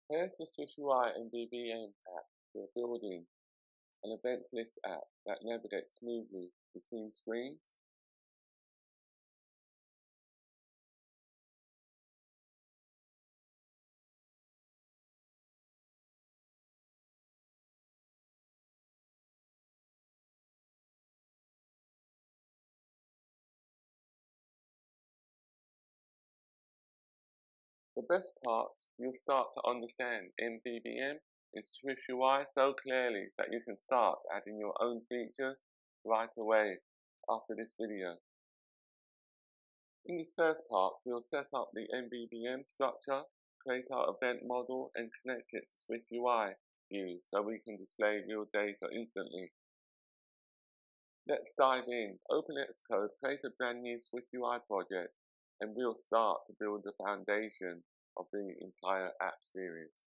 Here's the SwiftUI MVVM app for building an events list app that navigates smoothly between screens. The best part, you'll start to understand MVVM in SwiftUI so clearly that you can start adding your own features right away after this video. In this first part, we'll set up the MVVM structure, create our event model, and connect it to SwiftUI view so we can display real data instantly. Let's dive in. Open Xcode, create a brand new SwiftUI project, and we'll start to build the foundation of the entire app series.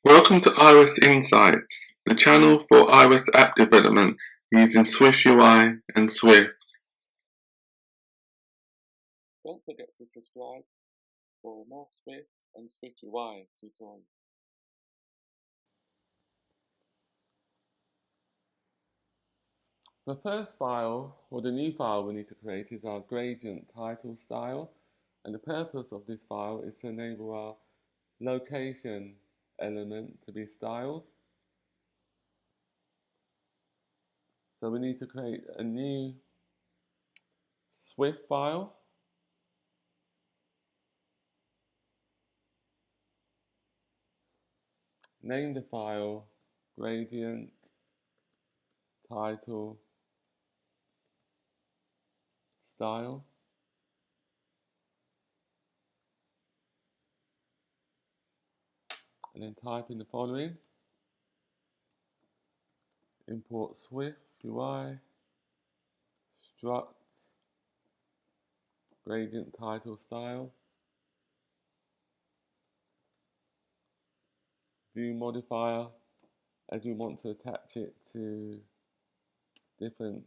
Welcome to iOS Insights, the channel for iOS app development using SwiftUI and Swift. Don't forget to subscribe for more Swift and SwiftUI tutorials. The first file, or the new file we need to create, is our gradient title style, and the purpose of this file is to enable our location element to be styled. So we need to create a new Swift file. Name the file gradient title style. And then type in the following. Import Swift UI struct gradient title style. View modifier, as we want to attach it to different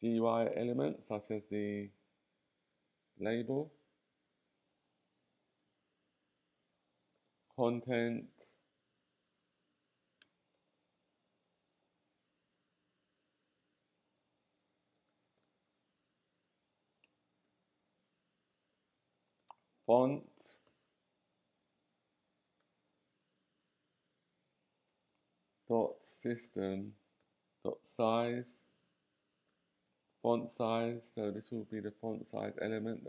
GUI elements such as the label, content, font, system size, font size. So this will be the font size element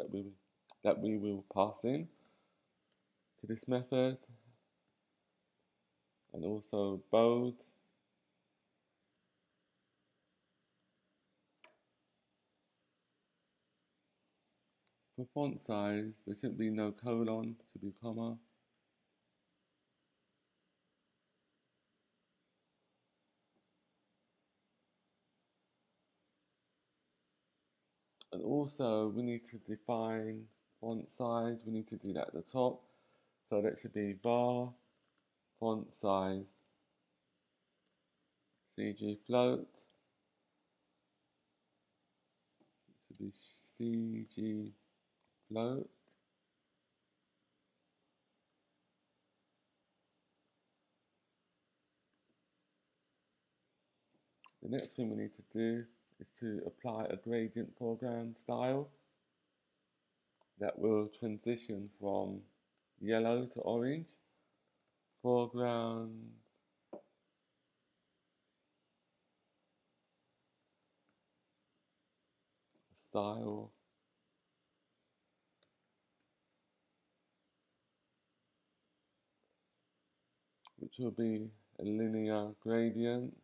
that we will pass in to this method, and also bold. For font size, there shouldn't be no colon, should be comma. And also we need to define font size. We need to do that at the top. So that should be var font size CG float. It should be CG float. The next thing we need to do is to apply a gradient foreground style that will transition from yellow to orange. Foreground style which will be a linear gradient.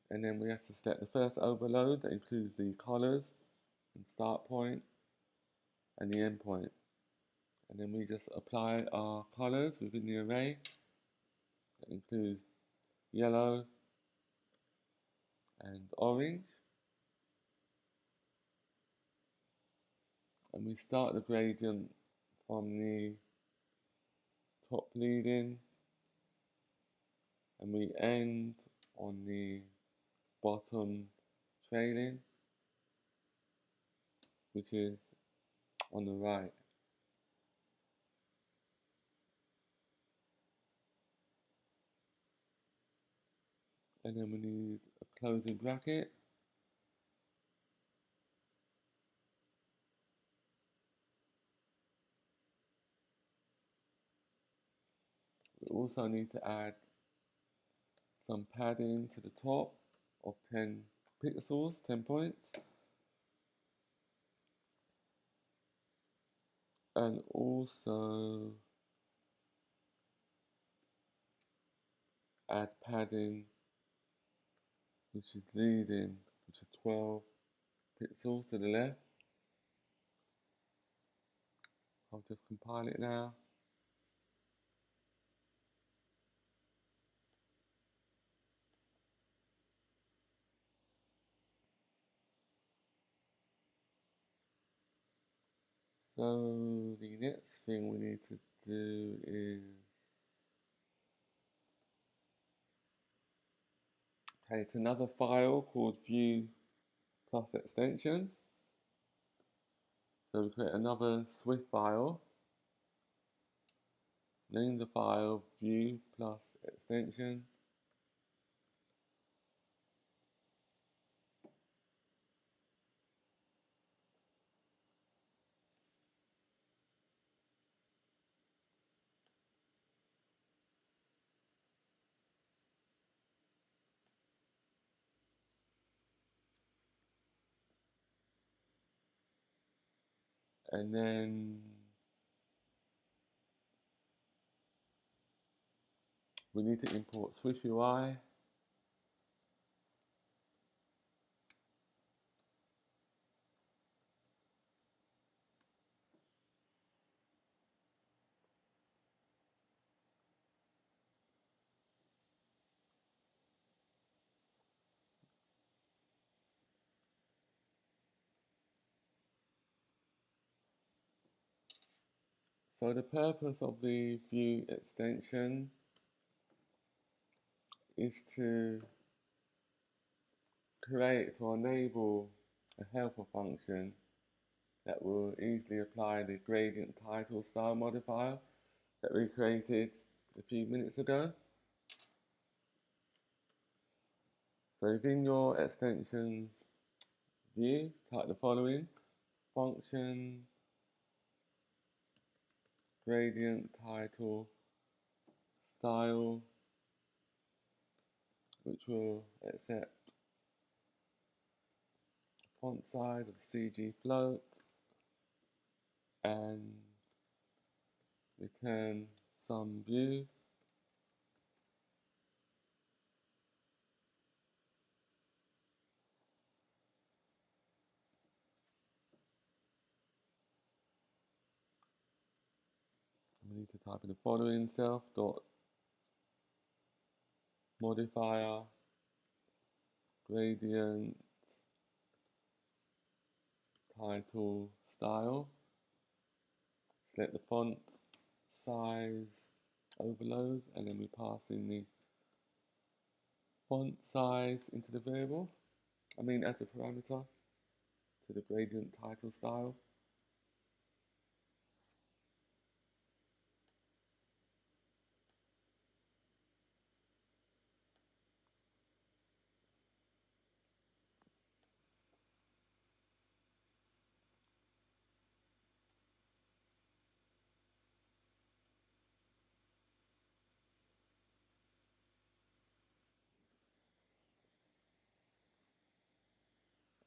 And then we have to select the first overload that includes the colors and start point and the end point. And then we just apply our colors within the array that includes yellow and orange. And we start the gradient from the top leading, and we end on the bottom trailing, which is on the right. And then we need a closing bracket. We also need to add some padding to the top of 10 pixels, 10 points. And also add padding, which is leading, which is 12 pixels to the left. I'll just compile it now. So the next thing we need to do is create another file called view plus extensions. So we create another Swift file, name the file view plus extensions. And then we need to import SwiftUI. So the purpose of the view extension is to create or enable a helper function that will easily apply the gradient title style modifier that we created a few minutes ago. So within your extensions view, type the following: function gradient title style, which will accept font size of CG float and return some view. We need to type in the following: self dot modifier gradient title style. Select the font size overload, and then we pass in the font size into the variable, as a parameter to the gradient title style.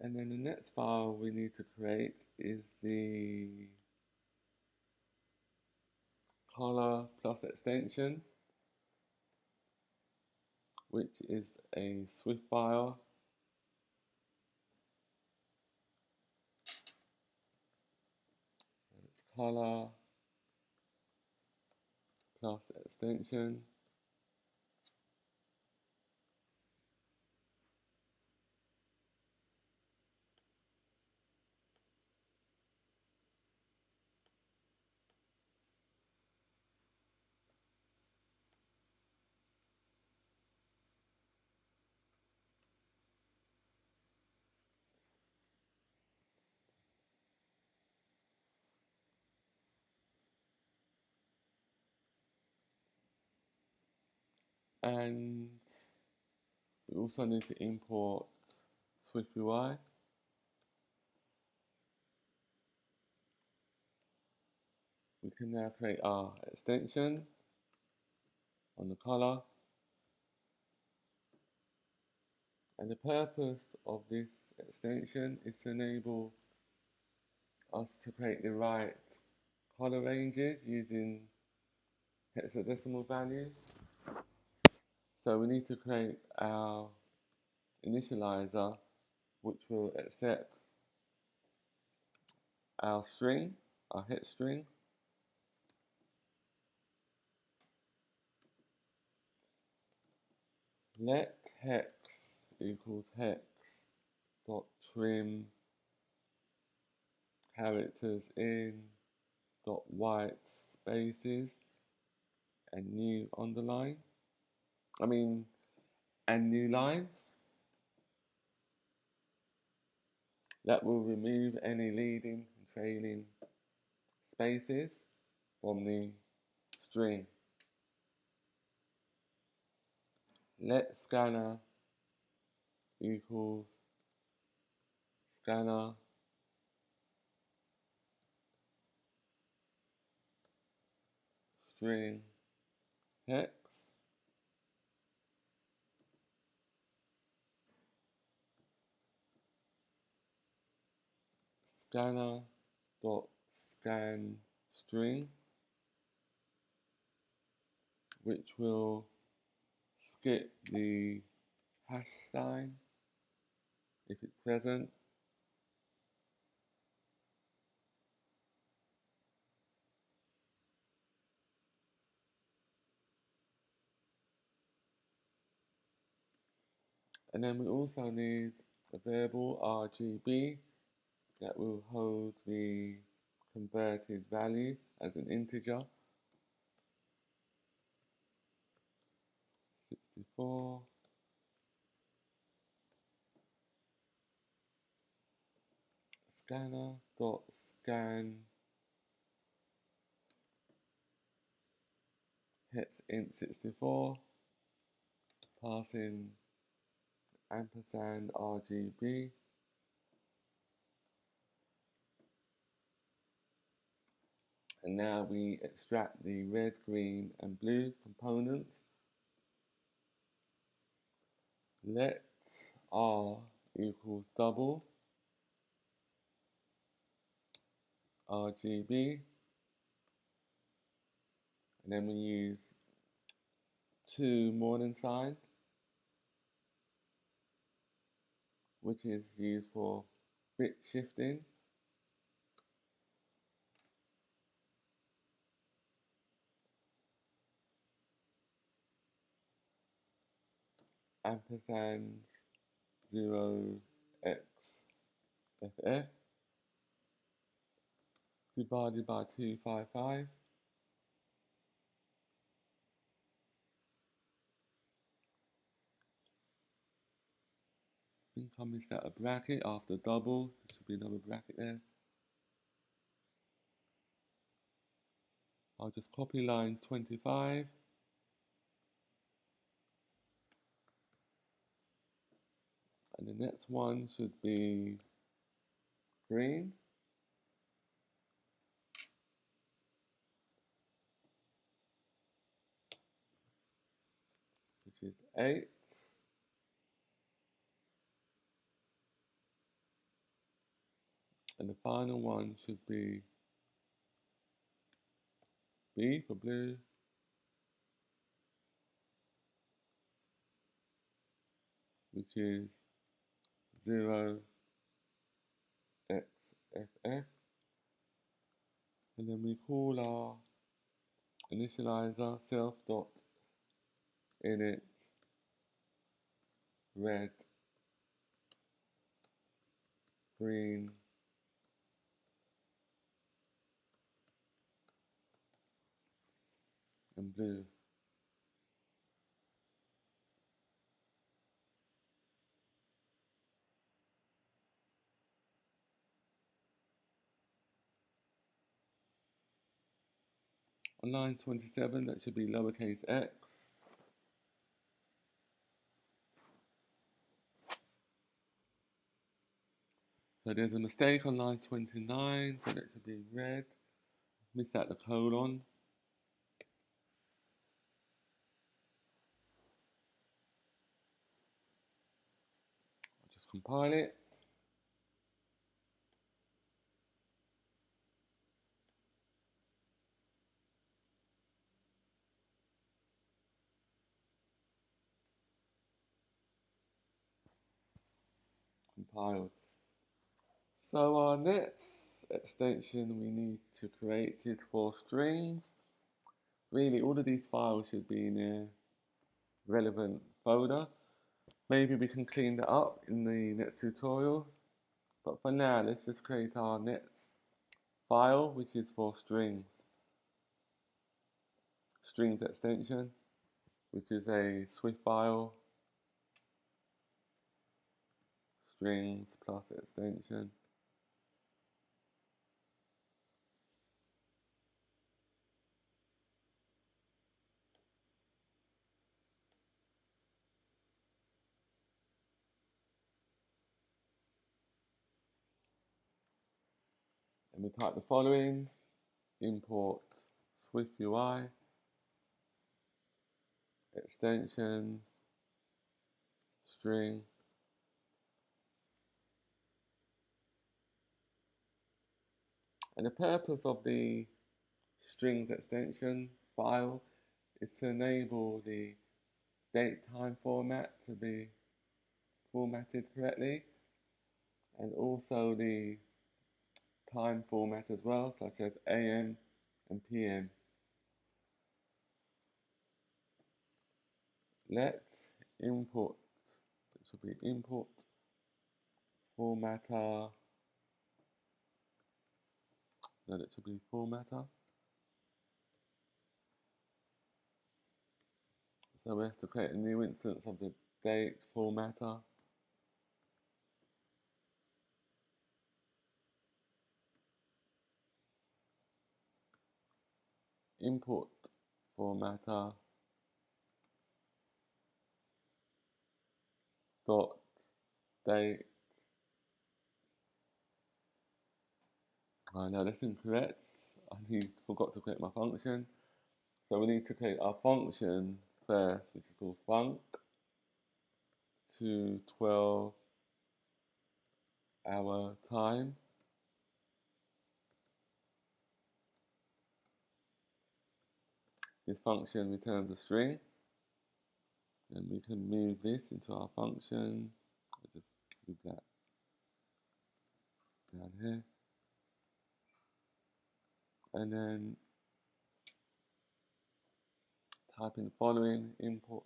And then the next file we need to create is the color plus extension, which is a Swift file. Color plus extension. And we also need to import SwiftUI. We can now create our extension on the color. And the purpose of this extension is to enable us to create the right color ranges using hexadecimal values. So we need to create our initializer, which will accept our string, our hex string. Let hex equals hex dot trim characters in dot white spaces and new underline. And new lines. That will remove any leading and trailing spaces from the string. Let scanner equals scanner string hex. Scanner dot scan string, which will skip the hash sign if it's present. And then we also need a variable RGB that will hold the converted value as an integer. 64. Scanner dot scan hex int 64, passing ampersand RGB. And now we extract the red, green, and blue components. Let R equals double RGB. And then we use 2 more than signs, which is used for bit shifting. Ampersand 0xFF divided by 255. I think I missed out a bracket after double. There should be another bracket there. I'll just copy lines 25. And the next one should be green, which is 8. And the final one should be B for blue, which is 0xFF. And then we call our initializer self.init red, green, and blue. On line 27, that should be lowercase x. So there's a mistake on line 29, so that should be red. Missed out the colon. I'll just compile it. Compiled. So our next extension we need to create is for strings. Really, all of these files should be in a relevant folder. Maybe we can clean that up in the next tutorial. But for now, let's just create our next file, which is for strings. Strings extension, which is a Swift file. Strings plus extension. And we type the following: import SwiftUI extensions string. And the purpose of the strings extension file is to enable the date-time format to be formatted correctly, and also the time format as well, such as AM and PM. Let import, it should be import formatter, no, that should be formatter. So we have to create a new instance of the date formatter. Import formatter dot date. Oh no, that's incorrect. I forgot to create my function. So we need to create our function first, which is called func to 12-hour time. This function returns a string, and we can move this into our function. I'll just move that down here, and then type in the following: import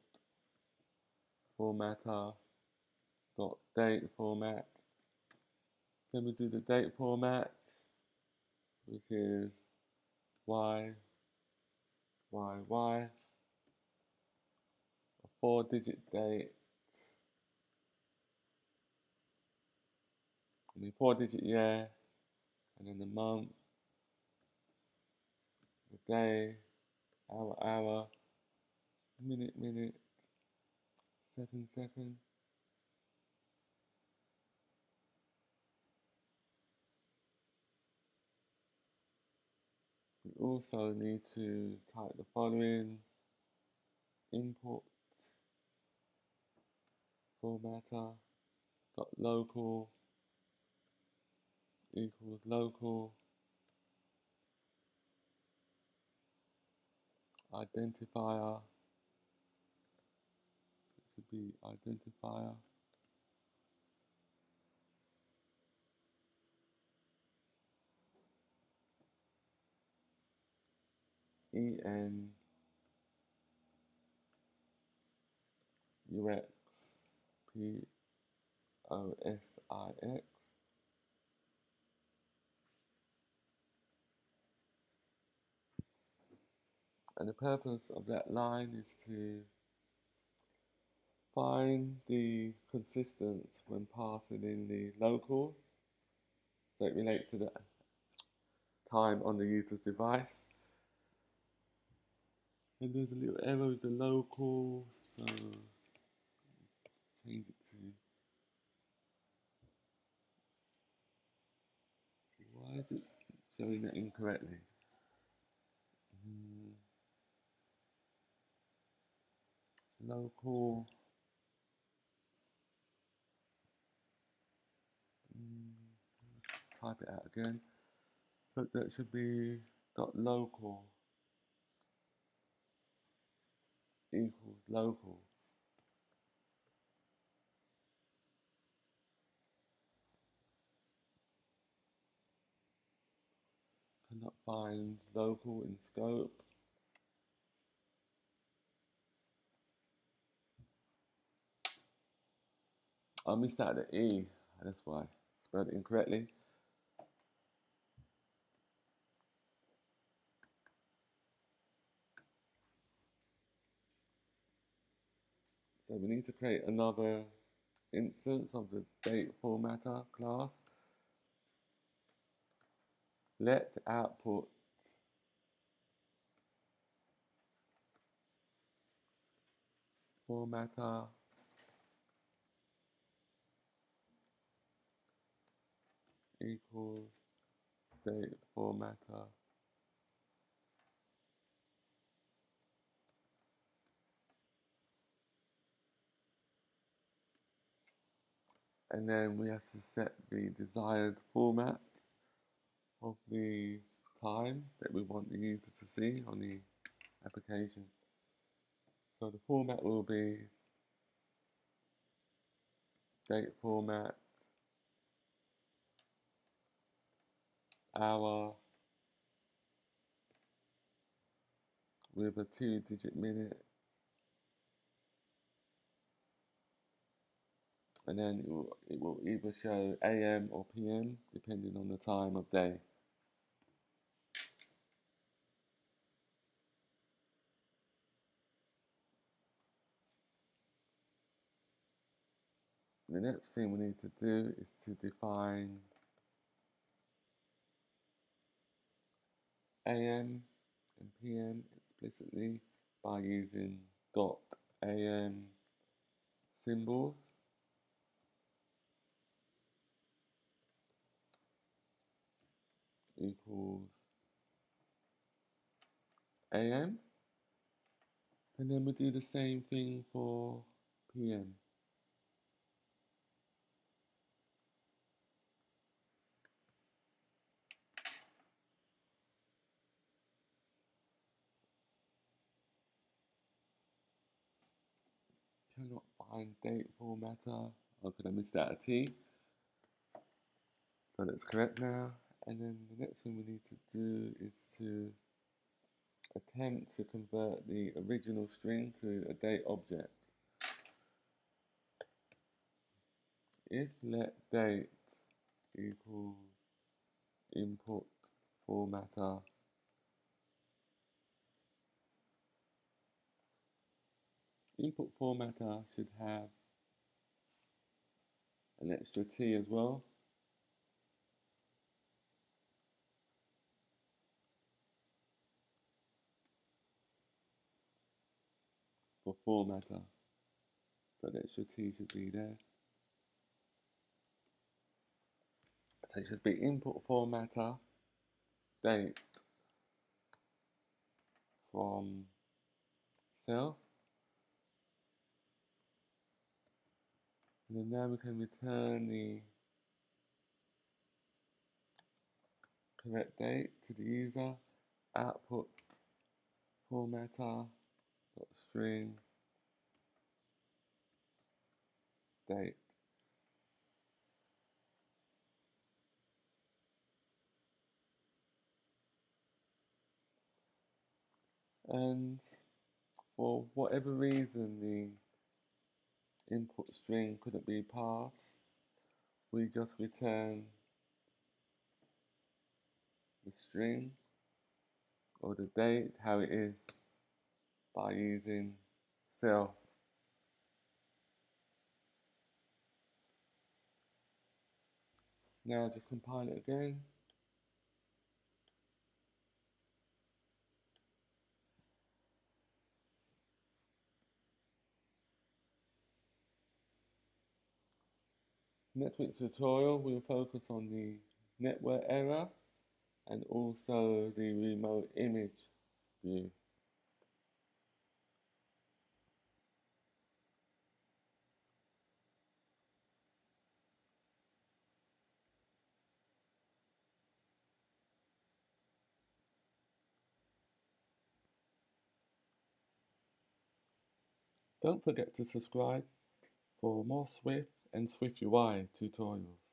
formatter dot date format. Then we do the date format, which is y, a 4-digit date, and the 4-digit year, and then the month, the day, hour, minute, second. We also need to type the following: import formatter dot local equals local identifier. It should be identifier. ENUXPOSIX. And the purpose of that line is to find the consistence when passing in the local, so it relates to the time on the user's device. And there's a little error with the local, so change it to Why is it showing that incorrectly? Local. Type it out again. But that should be .local equals local. Cannot find local in scope. I missed out the E, that's why. Spelled it incorrectly. So we need to create another instance of the date formatter class. Let output formatter equals date formatter. And then we have to set the desired format of the time that we want the user to see on the application. So the format will be date format, hour, with a 2-digit minute, and then it will either show AM or PM depending on the time of day. The next thing we need to do is to define AM and PM explicitly by using .am symbols. Equals AM, and then we do the same thing for PM. Cannot find date formatter. Oh, could I missed out a T? So that's correct now. And then the next thing we need to do is to attempt to convert the original string to a date object. If let date equals input formatter should have an extra T as well. For formatter. So the extra T should be there. So it should be input formatter date from self. And then now we can return the correct date to the user. Output formatter string date. And for whatever reason the input string couldn't be passed, we just return the string or the date how it is by using self. Now just compile it again. Next week's tutorial we'll focus on the network error, and also the remote image view. Don't forget to subscribe for more Swift and SwiftUI tutorials.